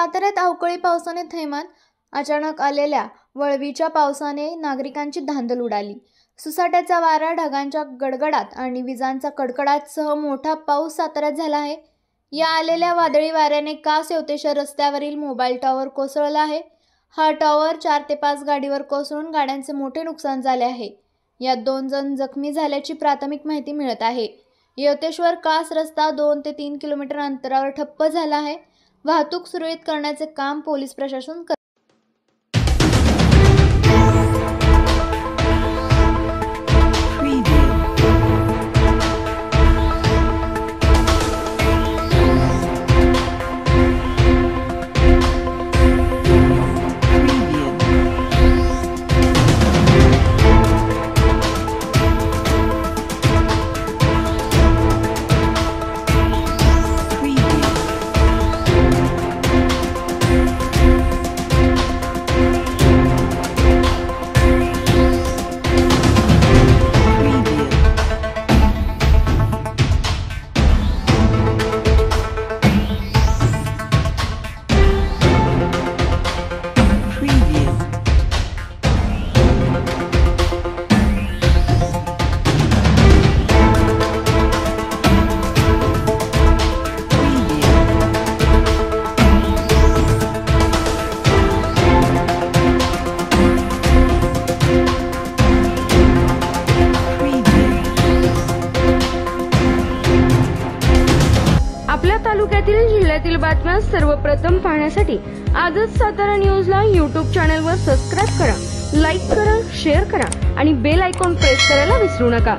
साताऱ्यात अवकाळी पावसाने थैमान. अचानक आलेल्या वळवीच्या पावसाने नागरिकांची धांदल उडाली. सुसाट्याचा वारा, ढगांच्या गडगडाट आणि विजांचा कडकडाटासह मोठा पाऊस साताऱ्यात झाला आहे. या आलेल्या वादळी वाऱ्याने कास येवतेश्वर रस्त्यावरील मोबाईल टॉवर कोसळला आहे. हा टॉवर 4 ते 5 गाडीवर कोसळून गाड्यांचे मोठे नुकसान झाले आहे. यात 2 जण जखमी झाल्याची प्राथमिक माहिती मिळत आहे. येवतेश्वर कास रस्ता 2 ते 3 किलोमीटर अंतरावर ठप्प झाला आहे. वाहतूक सुरळीत करण्याचे काम पोलीस प्रशासन करत आपल्या तालुक्यातील जिल्ह्यातील बातम्या सर्वप्रथम पाहण्यासाठी आजच सातारा न्यूजला YouTube चॅनलवर सबस्क्राइब करा, लाईक करा, शेअर करा आणि बेल आयकॉन प्रेस करायला विसरू नका.